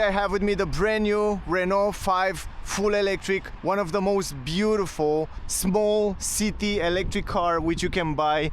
I have with me the brand new Renault 5 full electric, one of the most beautiful small city electric car which you can buy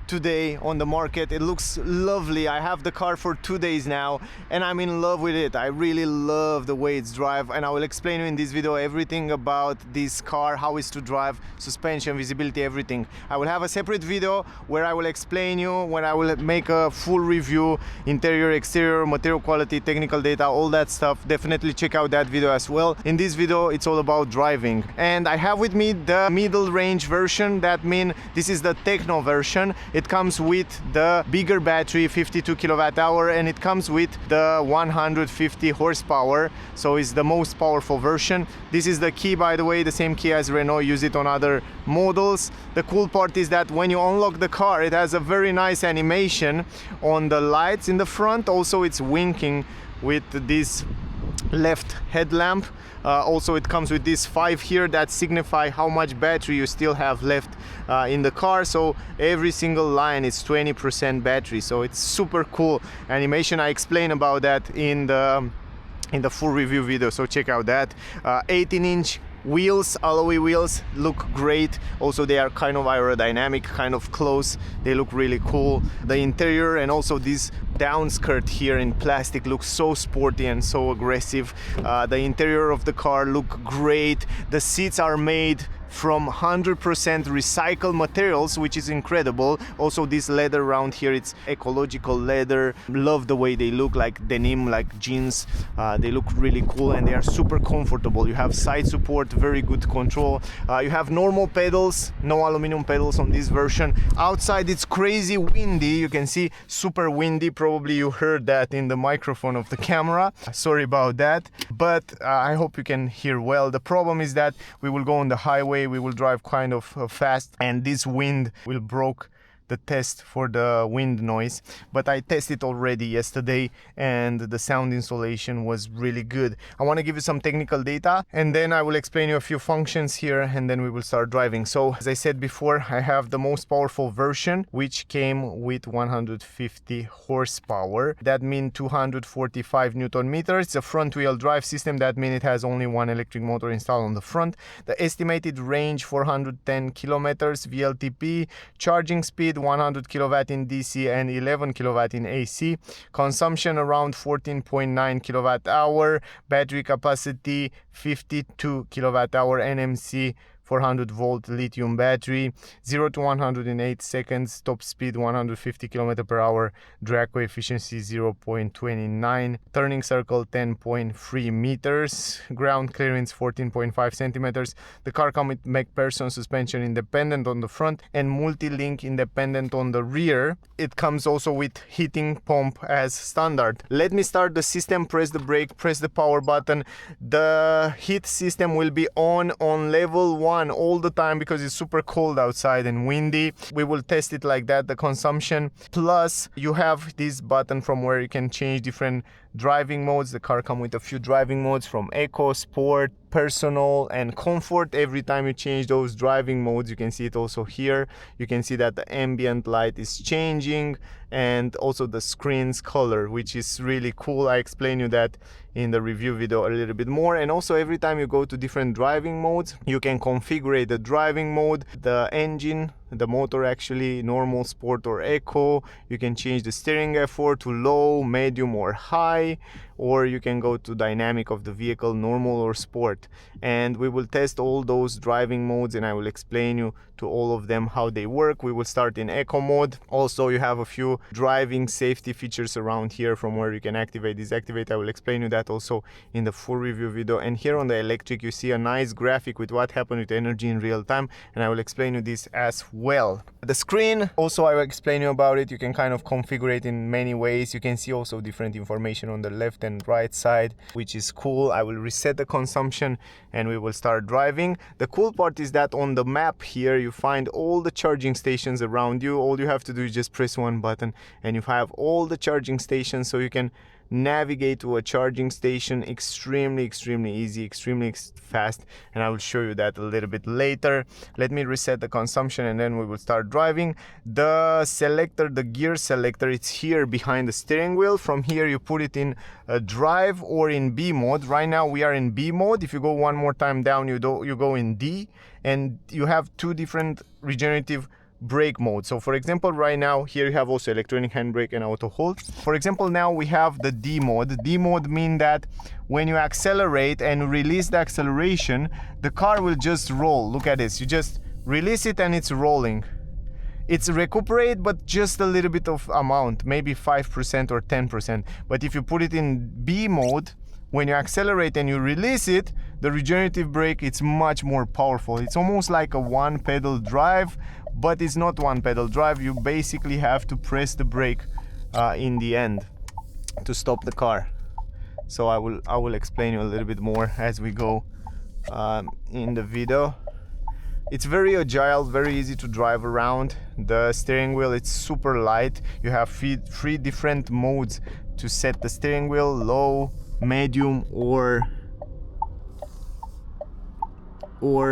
today on the market. It looks lovely. I have the car for 2 days now and I'm in love with it. I really love the way it's drive, and I will explain you in this video everything about this car, how it's to drive, suspension, visibility, everything. I will have a separate video where I will explain you, when I will make a full review, interior, exterior, material quality, technical data, all that stuff. Definitely check out that video as well. In this video it's all about driving, and I have with me the middle range version. That means this is the techno version. It comes with the bigger battery, 52 kilowatt hour, and it comes with the 150 horsepower, so it's the most powerful version. This is the key, by the way, the same key as Renault use it on other models. The cool part is that when you unlock the car, it has a very nice animation on the lights in the front. Also it's winking with this left headlamp. Also it comes with this 5 here that signify how much battery you still have left in the car. So every single line is 20% battery, so it's super cool animation. I explain about that in the full review video, so check out that. 18-inch wheels, alloy wheels, look great. Also they are kind of aerodynamic, kind of close, they look really cool. The interior and also this down skirt here in plastic looks so sporty and so aggressive. The interior of the car look great. The seats are made from 100% recycled materials, which is incredible. Also this leather around here, it's ecological leather. Love the way they look, like denim, like jeans. They look really cool and they are super comfortable. You have side support, very good control. You have normal pedals, no aluminum pedals on this version. Outside it's crazy windy, you can see, super windy. Probably you heard that in the microphone of the camera, sorry about that, but I hope you can hear well. The problem is that we will go on the highway, we will drive kind of fast, and this wind will broke the test for the wind noise, but I tested already yesterday and the sound insulation was really good. I want to give you some technical data and then I will explain you a few functions here and then we will start driving. So as I said before, I have the most powerful version, which came with 150 horsepower. That means 245 Newton meters. It's a front wheel drive system. That means it has only one electric motor installed on the front. The estimated range 410 kilometers VLTP. Charging speed 100 kilowatt in DC and 11 kilowatt in AC. Consumption around 14.9 kilowatt hour. Battery capacity 52 kilowatt hour. NMC 400 volt lithium battery. 0 to 100 in 8 seconds. Top speed 150 km per hour. Drag coefficient 0.29. Turning circle 10.3 meters. Ground clearance 14.5 centimeters. The car comes with MacPherson suspension independent on the front and multi-link independent on the rear. It comes also with heating pump as standard. Let me start the system. Press the brake, press the power button. The heat system will be on level 1 all the time because it's super cold outside and windy. We will test it like that, the consumption. Plus you have this button from where you can change different driving modes. The car comes with a few driving modes from Eco, Sport, Personal and Comfort. Every time you change those driving modes, you can see it also here. You can see that the ambient light is changing and also the screen's color, which is really cool. I explain you that in the review video a little bit more. And also every time you go to different driving modes, you can configure the driving mode, the engine, the motor actually, normal, sport or eco. You can change the steering effort to low, medium or high, or you can go to dynamic of the vehicle, normal or sport. And we will test all those driving modes and I will explain you to all of them how they work. We will start in eco mode. Also you have a few driving safety features around here from where you can activate, disactivate. I will explain you that also in the full review video. And here on the electric you see a nice graphic with what happened with energy in real time, and I will explain you this as well. The screen also I will explain you about it. You can kind of configure it in many ways. You can see also different information on the left and right side, which is cool. I will reset the consumption and we will start driving. The cool part is that on the map here you find all the charging stations around you. All you have to do is just press one button and you have all the charging stations, so you can navigate to a charging station. Extremely easy, extremely fast, and I will show you that a little bit later. Let me reset the consumption and then we will start driving. The selector, the gear selector, it's here behind the steering wheel. From here you put it in drive or in B mode. Right now we are in B mode. If you go one more time down, you go in D, and you have two different regenerative brake mode. So for example, right now here you have also electronic handbrake and auto hold. For example, now we have the D mode. D mode means that when you accelerate and release the acceleration, the car will just roll. Look at this, you just release it and it's rolling. It's recuperate, but just a little bit of amount, maybe 5% or 10%. But if you put it in B mode, when you accelerate and you release it, the regenerative brake, it's much more powerful. It's almost like a one pedal drive, but it's not one pedal drive. You basically have to press the brake in the end to stop the car. So I will explain you a little bit more as we go in the video. It's very agile, very easy to drive around. The steering wheel, it's super light. You have three different modes to set the steering wheel: low, medium, or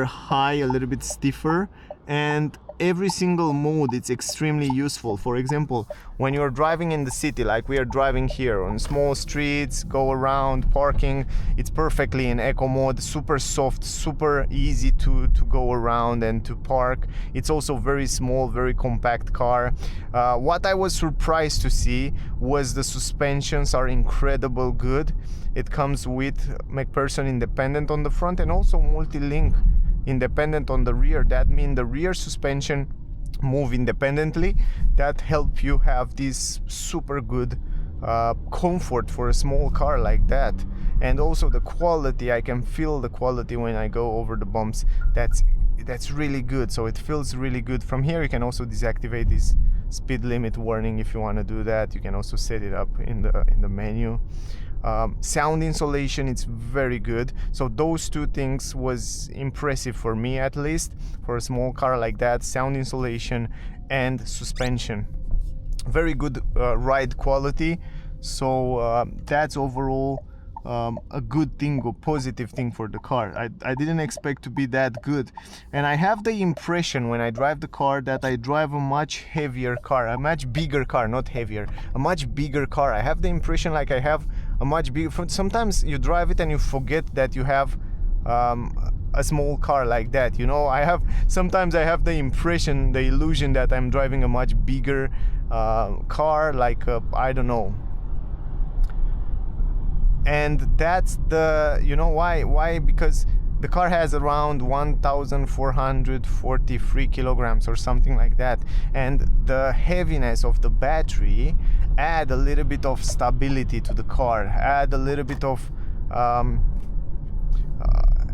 high, a little bit stiffer. And every single mode, it's extremely useful. For example, when you're driving in the city, like we are driving here on small streets, go around, parking, it's perfectly in eco mode, super soft, super easy to go around and to park. It's also very small, very compact car. What I was surprised to see was the suspensions are incredible good. It comes with MacPherson independent on the front and also multi-link independent on the rear. That means the rear suspension move independently. That help you have this super good comfort for a small car like that. And also the quality, I can feel the quality when I go over the bumps. That's really good. So it feels really good. From here you can also deactivate this speed limit warning if you want to do that. You can also set it up in the menu. Sound insulation, it's very good. So those two things was impressive for me, at least for a small car like that. Sound insulation and suspension, very good ride quality. So that's overall a good thing, a positive thing for the car. I didn't expect to be that good, and I have the impression when I drive the car that I drive a much heavier car, a much bigger car, not heavier, a much bigger car. I have the impression like I have a much bigger. Sometimes you drive it and you forget that you have a small car like that, you know. Sometimes I have the impression, the illusion that I'm driving a much bigger car, like I don't know. And that's the, you know why? Because the car has around 1,443 kilograms or something like that, and the heaviness of the battery add a little bit of stability to the car, add a little bit of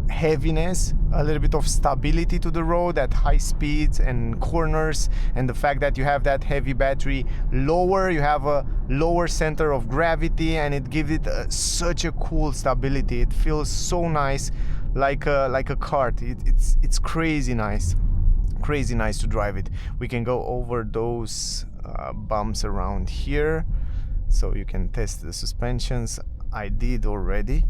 heaviness, a little bit of stability to the road at high speeds and corners. And the fact that you have that heavy battery lower, you have a lower center of gravity, and it gives it such a cool stability. It feels so nice, like a kart. It's crazy nice to drive it. We can go over those bumps around here, so you can test the suspensions. I did already.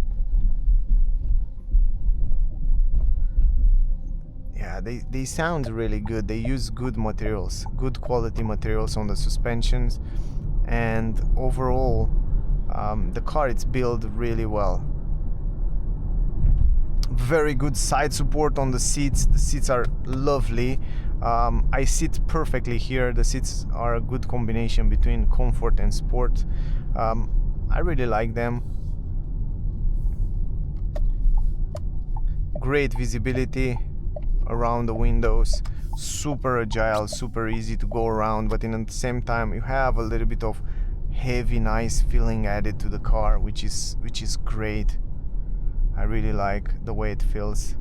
Yeah, they sound really good. They use good materials, good quality materials on the suspensions, and overall the car, it's built really well. Very good side support on the seats. The seats are lovely. I sit perfectly here. The seats are a good combination between comfort and sport. I really like them. Great visibility around the windows, super agile, super easy to go around, but at the same time you have a little bit of heavy, nice feeling added to the car, which is great. I really like the way it feels.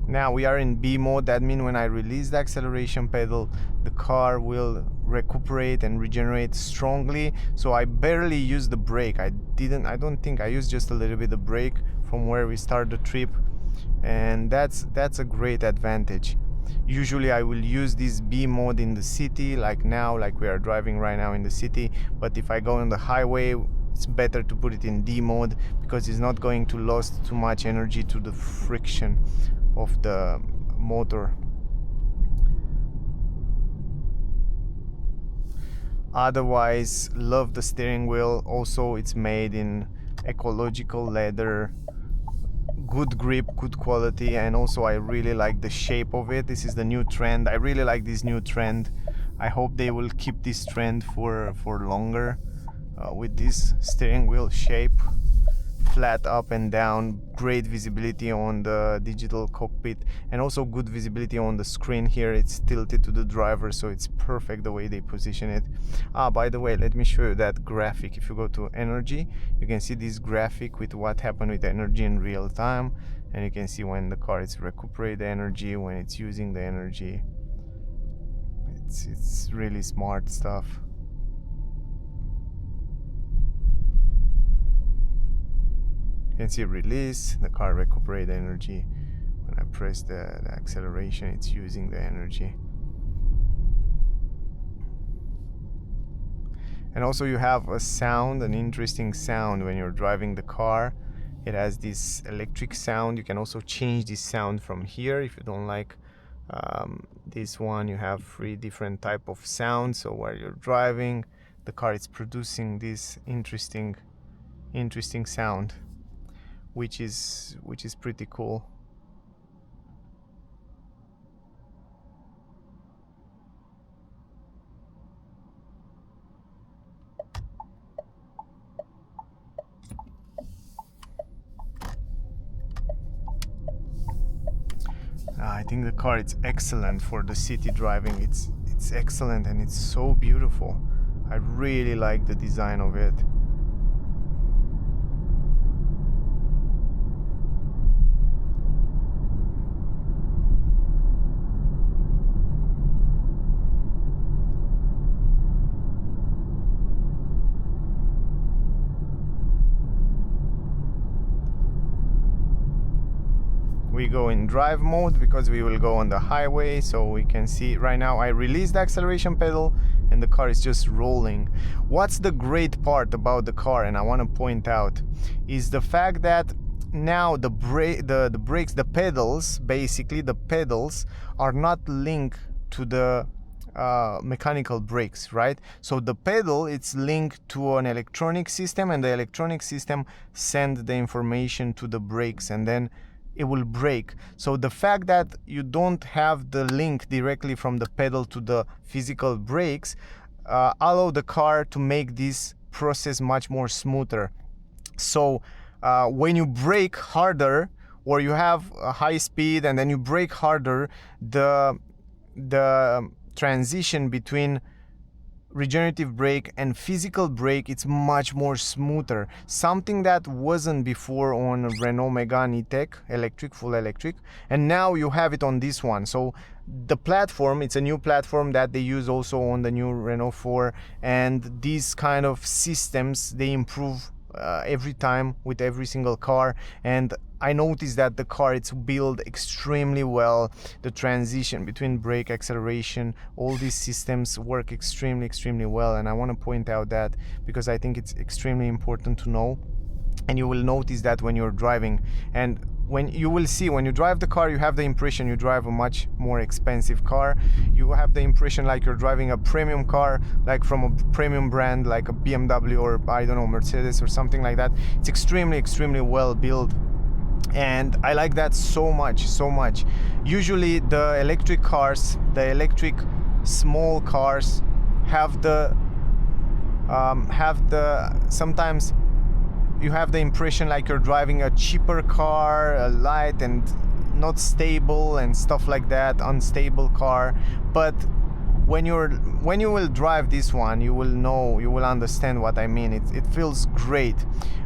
Now we are in B mode. That means when I release the acceleration pedal, the car will recuperate and regenerate strongly. So I barely use the brake. I don't think I used just a little bit of brake from where we start the trip. and that's a great advantage. Usually I will use this B mode in the city, like now, like we are driving right now in the city, but if I go on the highway, it's better to put it in D mode because it's not going to lose too much energy to the friction of the motor. Otherwise, love the steering wheel. Also, it's made in ecological leather, good grip, good quality, and also I really like the shape of it. This is the new trend. I really like this new trend. I hope they will keep this trend for longer, with this steering wheel shape, flat up and down, great visibility on the digital cockpit, and also good visibility on the screen here. It's tilted to the driver, so it's perfect the way they position it. By the way, let me show you that graphic. If you go to energy, you can see this graphic with what happened with the energy in real time, and you can see when the car is recuperate the energy, when it's using the energy. It's really smart stuff. You can see release, the car recuperate the energy. When I press the acceleration, it's using the energy. And also you have a sound, an interesting sound when you're driving the car. It has this electric sound. You can also change this sound from here if you don't like this one. You have 3 different type of sounds, so while you're driving, the car is producing this interesting sound, which is pretty cool. I think the car is excellent for the city driving. It's excellent and it's so beautiful. I really like the design of it. We go in drive mode because we will go on the highway, so we can see right now I release the acceleration pedal and the car is just rolling. What's the great part about the car, and I want to point out, is the fact that now the brakes, the pedals, basically the pedals are not linked to the mechanical brakes, right? So the pedal, it's linked to an electronic system, and the electronic system send the information to the brakes, and then it will brake. So the fact that you don't have the link directly from the pedal to the physical brakes allow the car to make this process much more smoother. So when you brake harder, or you have a high speed and then you brake harder, the transition between regenerative brake and physical brake, it's much more smoother, something that wasn't before on Renault Megane E-Tech electric, full electric, and now you have it on this one. So the platform, it's a new platform that they use also on the new Renault 4, and these kind of systems, they improve every time with every single car. And I noticed that the car, it's built extremely well. The transition between brake, acceleration, all these systems work extremely well, and I want to point out that because I think it's extremely important to know. And you will notice that when you're driving, and when you will see when you drive the car, you have the impression you drive a much more expensive car. You have the impression like you're driving a premium car, like from a premium brand, like a BMW or I don't know, Mercedes or something like that. It's extremely well built, and I like that so much. Usually the electric cars, the electric small cars have the sometimes you have the impression like you're driving a cheaper car, a light and not stable and stuff like that, unstable car. But when you will drive this one, you will know, you will understand what I mean. It feels great.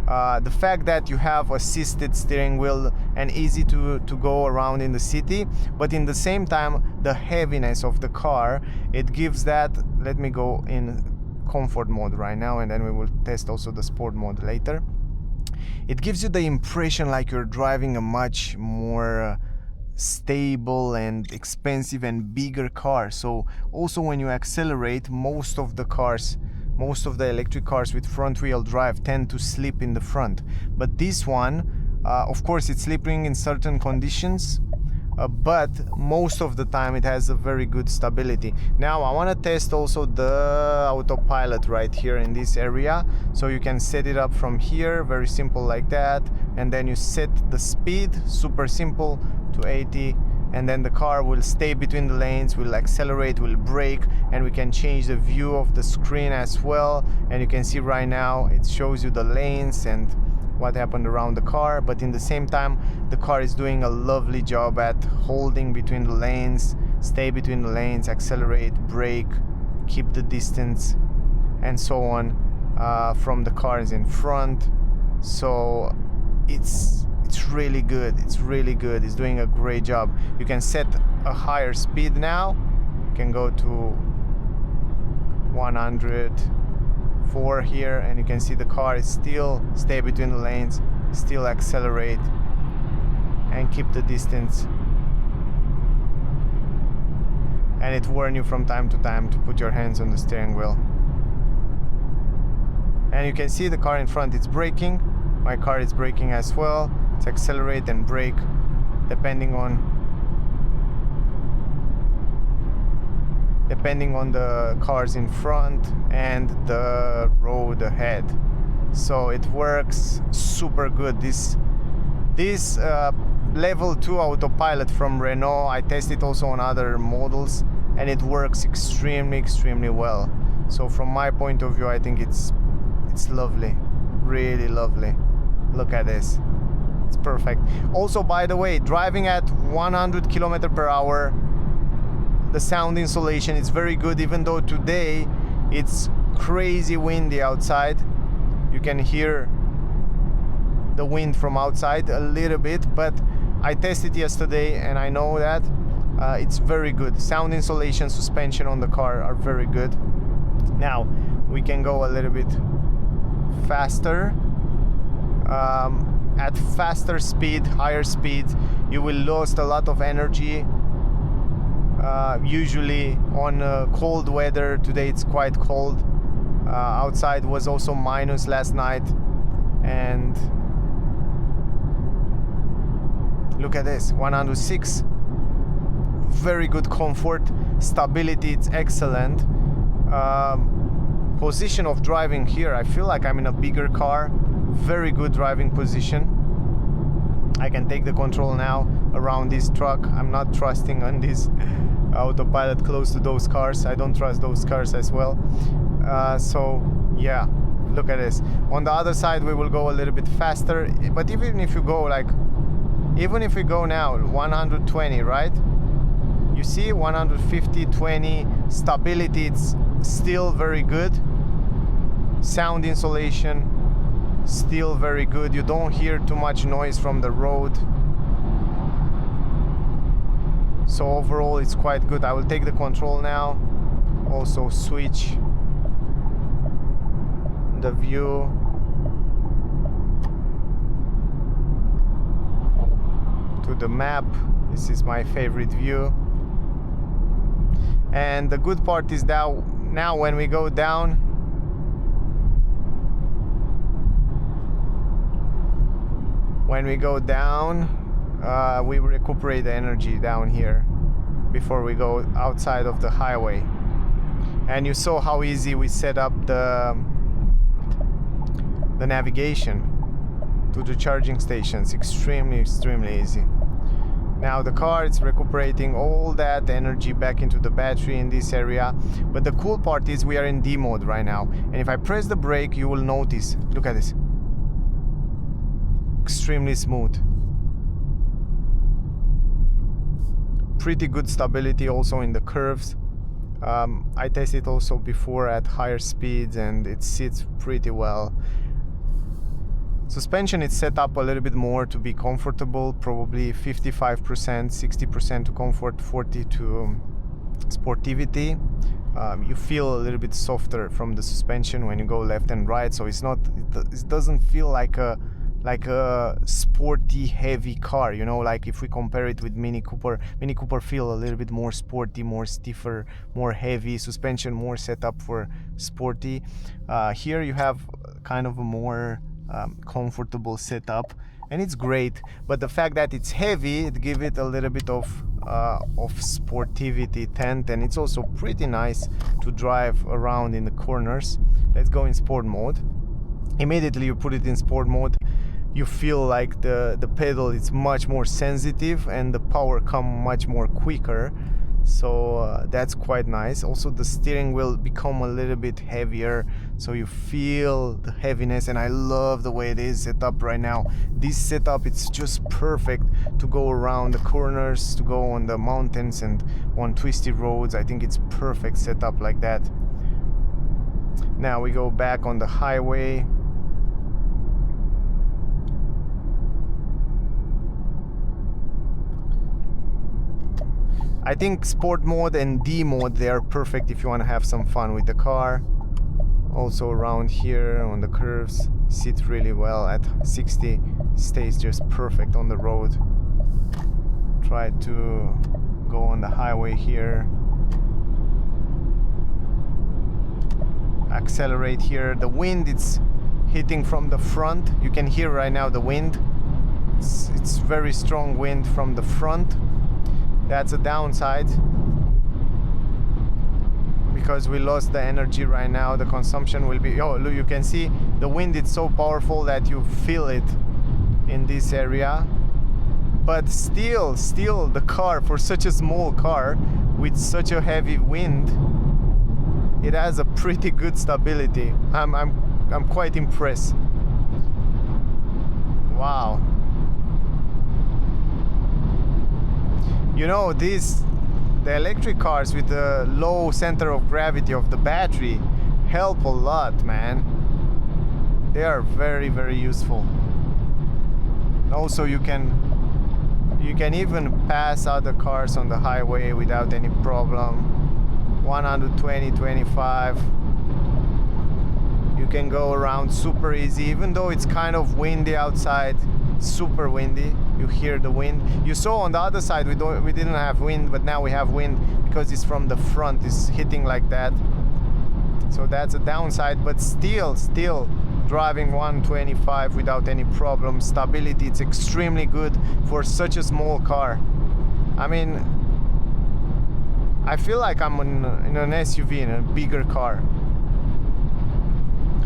The fact that you have assisted steering wheel and easy to go around in the city, but in the same time the heaviness of the car, it gives that. Let me go in comfort mode right now, and then we will test also the sport mode later. It gives you the impression like you're driving a much more stable and expensive and bigger car. So also when you accelerate, most of the electric cars with front wheel drive tend to slip in the front, but this one, of course it's slipping in certain conditions, but most of the time it has a very good stability. Now I want to test also the autopilot right here in this area. So you can set it up from here, very simple like that, and then you set the speed, super simple, to 80, and then the car will stay between the lanes, will accelerate, will brake, and we can change the view of the screen as well. And you can see right now it shows you the lanes and what happened around the car, but in the same time the car is doing a lovely job at holding between the lanes, stay between the lanes, accelerate, brake, keep the distance, and so on, from the cars in front. So it's really good. It's doing a great job. You can set a higher speed now. You can go to 104 here, and you can see the car is still stay between the lanes, still accelerate and keep the distance, and it warns you from time to time to put your hands on the steering wheel. And you can see the car in front, it's braking. My car is braking as well. It's accelerate and brake depending on the cars in front and the road ahead. So it works super good. This level 2 autopilot from Renault, I tested also on other models, and it works extremely well. So from my point of view, I think it's lovely, really lovely. Look at this, it's perfect. Also, by the way, driving at 100 km/h, the sound insulation is very good, even though today it's crazy windy outside. You can hear the wind from outside a little bit, but I tested yesterday and I know that it's very good. Sound insulation, suspension on the car are very good. Now we can go a little bit faster. At faster speed, higher speed, you will lose a lot of energy. Usually on cold weather, today it's quite cold. Outside was also minus last night, and look at this, 106. Very good comfort, stability, it's excellent. Position of driving here, I feel like I'm in a bigger car. Very good driving position. I can take the control now around this truck. I'm not trusting on this autopilot close to those cars. I don't trust those cars as well. So yeah, look at this. On the other side we will go a little bit faster, but even if you go even if we go now 120, right? You see 150, 20, stability, it's still very good. Sound insulation, still very good. You don't hear too much noise from the road. So overall it's quite good. I will take the control now, also switch the view to the map. This is my favorite view. And the good part is now when we go down, we recuperate the energy down here before we go outside of the highway. And you saw how easy we set up the navigation to the charging stations. Extremely easy. Now the car is recuperating all that energy back into the battery in this area. But the cool part is we are in D mode right now, and if I press the brake, you will notice, look at this, extremely smooth. Pretty good stability also in the curves. I tested also before at higher speeds and it sits pretty well. Suspension is set up a little bit more to be comfortable, probably 55%, 60% to comfort, 40 to sportivity. You feel a little bit softer from the suspension when you go left and right, so it doesn't feel like a like a sporty heavy car, you know, like if we compare it with Mini Cooper feel a little bit more sporty, more stiffer, more heavy, suspension more set up for sporty. Here you have kind of a more comfortable setup, and it's great, but the fact that it's heavy, it gives it a little bit of sportivity tint, and it's also pretty nice to drive around in the corners. Let's go in sport mode. Immediately you put it in sport mode, you feel like the pedal is much more sensitive and the power come much more quicker, so that's quite nice. Also the steering wheel become a little bit heavier, so you feel the heaviness, and I love the way it is set up right now. This setup, it's just perfect to go around the corners, to go on the mountains and on twisty roads. I think it's perfect setup like that. Now we go back on the highway. I think sport mode and D mode, they are perfect if you want to have some fun with the car. Also around here on the curves, sit really well at 60, stays just perfect on the road. Try to go on the highway here. Accelerate here. The wind, it's hitting from the front. You can hear right now the wind. It's very strong wind from the front. That's a downside, because we lost the energy right now. The consumption will be, oh look, you can see the wind is so powerful that you feel it in this area. But still the car, for such a small car with such a heavy wind, it has a pretty good stability. I'm quite impressed. Wow. You know, the electric cars with the low center of gravity of the battery help a lot, man. They are very, very useful. And also you can even pass other cars on the highway without any problem. 120, 25. You can go around super easy, even though it's kind of windy outside. Super windy. You hear the wind. You saw on the other side we didn't have wind, but now we have wind because it's from the front, it's hitting like that. So that's a downside, but still driving 125 without any problem. Stability, it's extremely good for such a small car. I mean, I feel like I'm in an SUV, in a bigger car.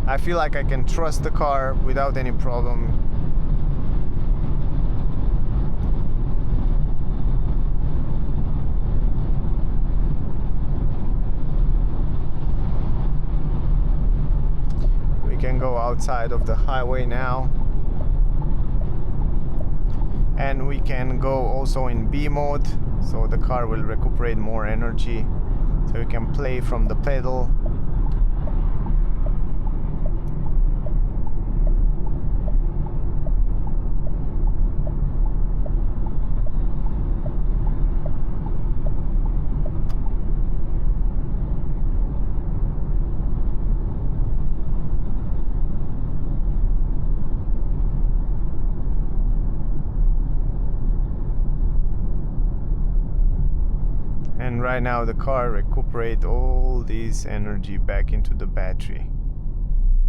I feel like I can trust the car without any problem. Can go outside of the highway now, and we can go also in B mode, so the car will recuperate more energy, so you can play from the pedal. And right now the car recuperates all this energy back into the battery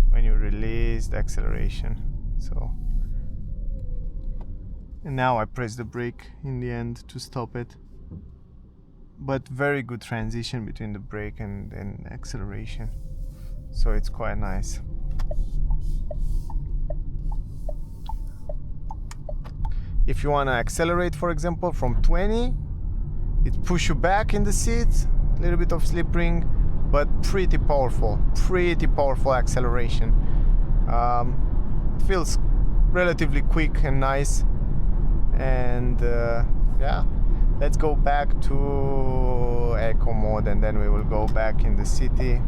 when you release the acceleration. So, and now I press the brake in the end to stop it. But very good transition between the brake and acceleration. So it's quite nice. If you want to accelerate, for example, from 20, it pushes you back in the seat, a little bit of slip ring, but pretty powerful acceleration. It feels relatively quick and nice. And yeah, let's go back to eco mode, and then we will go back in the city.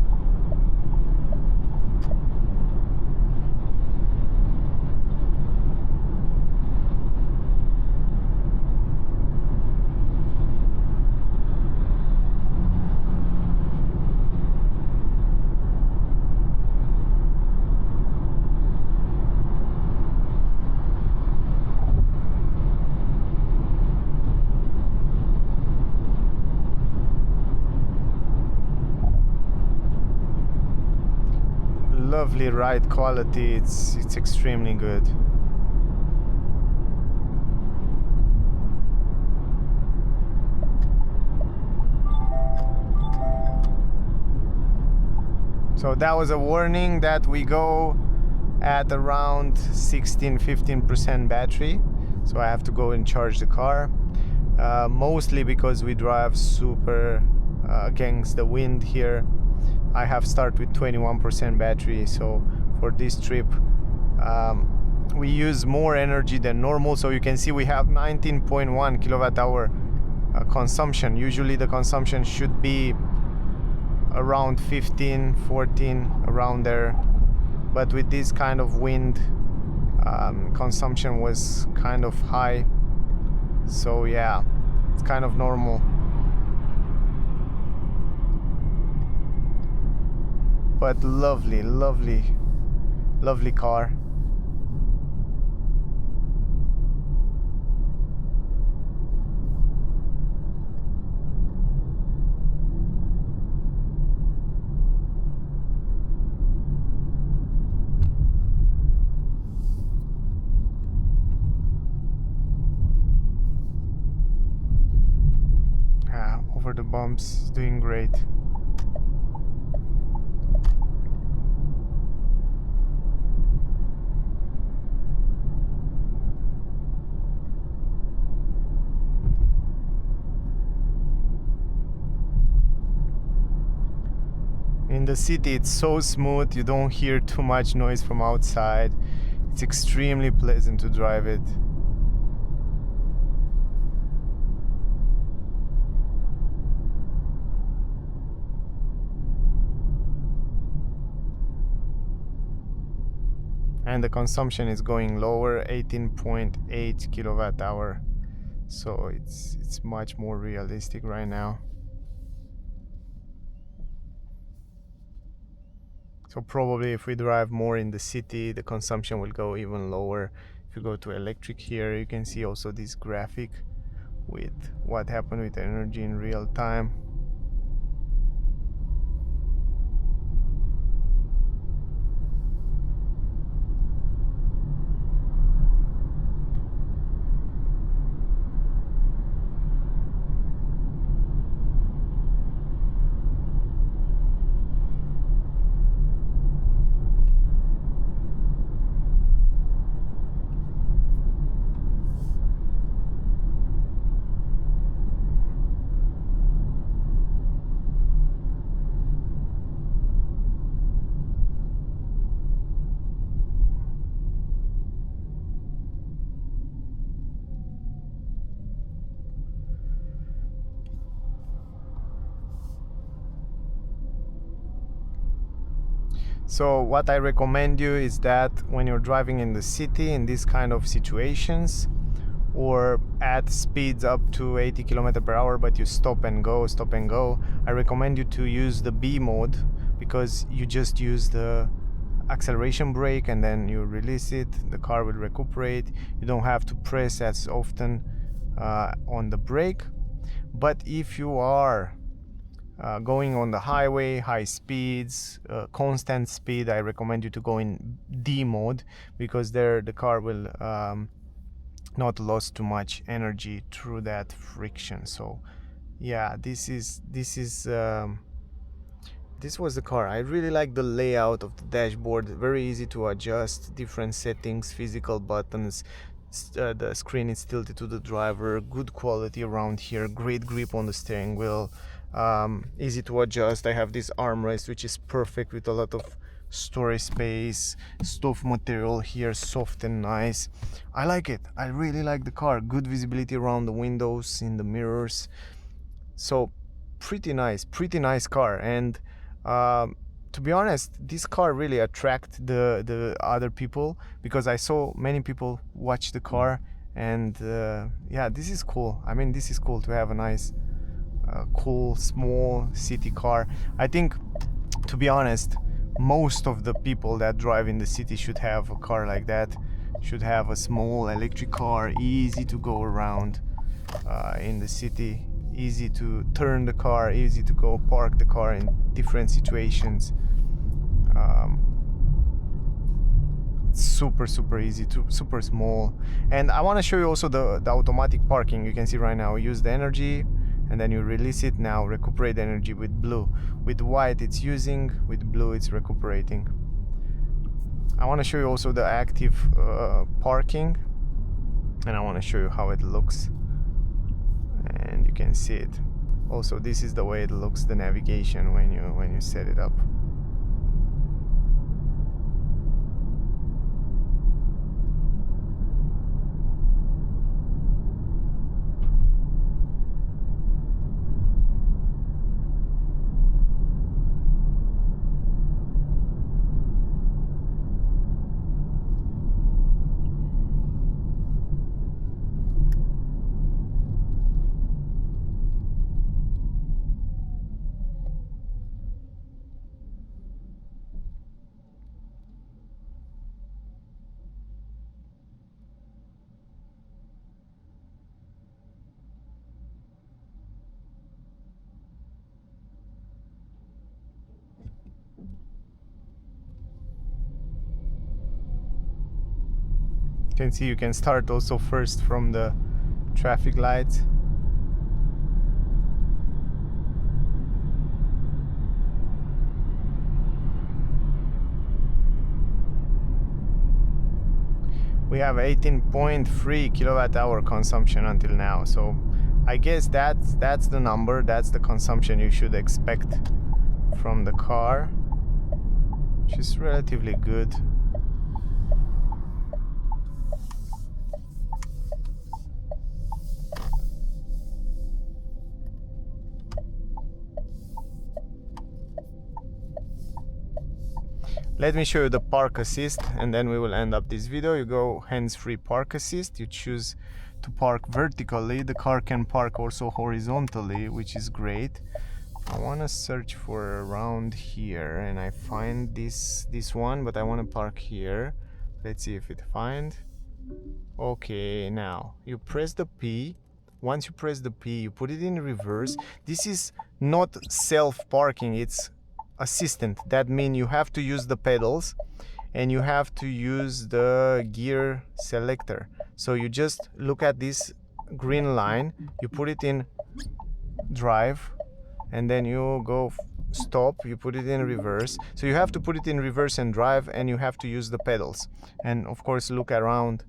lovely ride quality. It's extremely good. So that was a warning that we go at around 16-15% battery, so I have to go and charge the car, mostly because we drive super against the wind here. I have started with 21% battery, so for this trip we use more energy than normal. So you can see we have 19.1 kilowatt hour consumption. Usually the consumption should be around 15, 14, around there, but with this kind of wind, consumption was kind of high, so yeah, it's kind of normal. But lovely, lovely, lovely car. Over the bumps, doing great. In the city it's so smooth, you don't hear too much noise from outside. It's extremely pleasant to drive it. And the consumption is going lower, 18.8 kilowatt hour, so it's much more realistic right now. So probably if we drive more in the city, the consumption will go even lower. If you go to electric here, you can see also this graphic with what happened with energy in real time. So what I recommend you is that when you're driving in the city in these kind of situations, or at speeds up to 80 km per hour, but you stop and go, I recommend you to use the B mode, because you just use the acceleration brake and then you release it, the car will recuperate. You don't have to press as often on the brake. But if you are going on the highway, high speeds, constant speed, I recommend you to go in D mode, because there the car will not lose too much energy through that friction. So yeah, this was the car. I really like the layout of the dashboard, very easy to adjust, different settings, physical buttons. The screen is tilted to the driver, good quality around here, great grip on the steering wheel, easy to adjust. I have this armrest which is perfect with a lot of storage space, stuff material here, soft and nice. I like it. I really like the car. Good visibility around the windows, in the mirrors. So pretty nice car. And to be honest, this car really attracted the other people, because I saw many people watch the car. And yeah, this is cool. I mean, this is cool to have a nice cool small city car. I think, to be honest, most of the people that drive in the city should have a car like that, should have a small electric car, easy to go around in the city, easy to turn the car, easy to go park the car in different situations. super easy, super small. And I want to show you also the automatic parking. You can see right now, use the energy and then you release it. Now recuperate energy with blue. With white it's using, with blue it's recuperating. I want to show you also the active parking, and I want to show you how it looks, and you can see it. Also, this is the way it looks, the navigation when you set it up. You can see you can start also first from the traffic lights. We have 18.3 kilowatt hour consumption until now, so I guess that's the number, that's the consumption you should expect from the car, which is relatively good. Let me show you the park assist and then we will end up this video. You go hands-free park assist, you choose to park vertically. The car can park also horizontally, which is great. I want to search for around here and I find this one, but I want to park here. Let's see if it finds. Okay, now you press the P. Once you press the P, you put it in reverse. This is not self-parking, it's assistant. That means you have to use the pedals and you have to use the gear selector. So you just look at this green line, you put it in drive, and then you go stop, you put it in reverse. So you have to put it in reverse and drive, and you have to use the pedals and of course look around.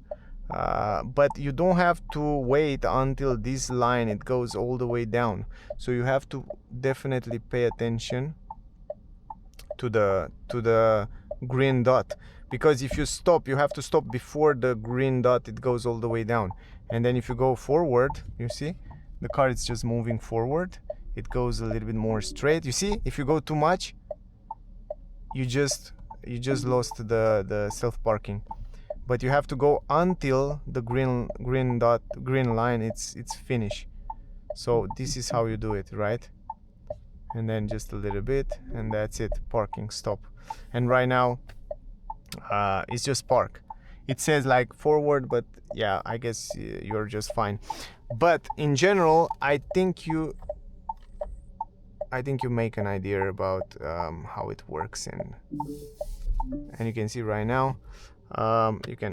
But you don't have to wait until this line it goes all the way down. So you have to definitely pay attention to the green dot, because if you stop, you have to stop before the green dot it goes all the way down. And then if you go forward, you see the car is just moving forward, it goes a little bit more straight. You see, if you go too much, you just lost the self-parking. But you have to go until the green line it's finished. So this is how you do it, right? And then just a little bit, and that's it, parking, stop. And right now it's just park. It says like forward, but yeah, I guess you're just fine. But in general, I think you make an idea about how it works, and you can see right now you can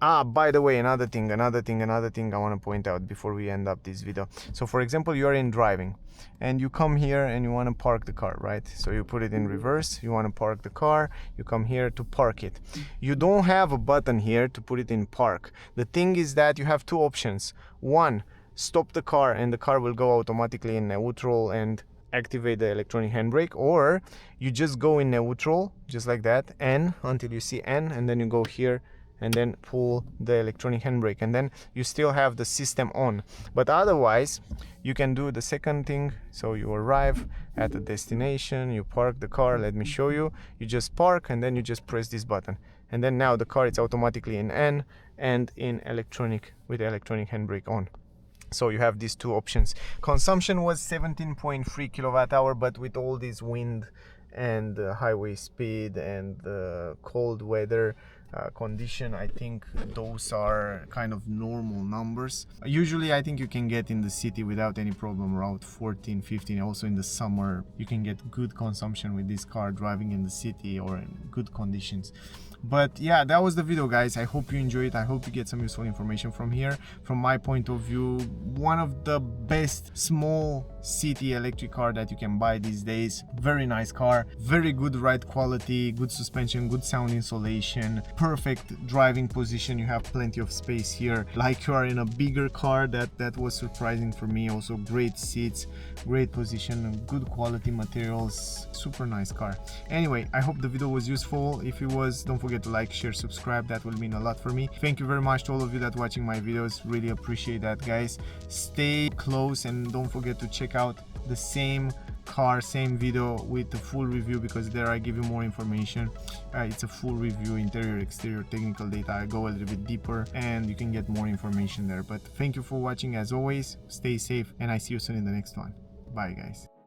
by the way, another thing I want to point out before we end up this video. So for example, you are in driving and you come here and you want to park the car, right? So you put it in reverse, you want to park the car, you come here to park it. You don't have a button here to put it in park. The thing is that you have two options. One, stop the car and the car will go automatically in neutral and activate the electronic handbrake, or you just go in neutral just like that, N, until you see N, and then you go here and then pull the electronic handbrake, and then you still have the system on. But otherwise you can do the second thing. So you arrive at the destination, you park the car, let me show you. You just park and then you just press this button, and then now the car is automatically in N and in electronic, with the electronic handbrake on. So you have these two options. Consumption was 17.3 kilowatt hour, but with all this wind and highway speed and cold weather condition, I think those are kind of normal numbers. Usually I think you can get in the city without any problem around 14, 15. Also in the summer you can get good consumption with this car driving in the city or in good conditions. But yeah, that was the video, guys. I hope you enjoyed it. I hope you get some useful information from here. From my point of view, one of the best small city electric car that you can buy these days. Very nice car, very good ride quality, good suspension, good sound insulation, perfect driving position. You have plenty of space here, like you are in a bigger car. That was surprising for me. Also great seats, great position, good quality materials, super nice car. Anyway, I hope the video was useful. If it was, don't forget to like, share, subscribe. That will mean a lot for me. Thank you very much to all of you that watching my videos. Really appreciate that, guys. Stay close and don't forget to check out the same car, same video with the full review, because there I give you more information. It's a full review, interior, exterior, technical data. I go a little bit deeper and you can get more information there. But thank you for watching. As always, stay safe and I see you soon in the next one. Bye, guys.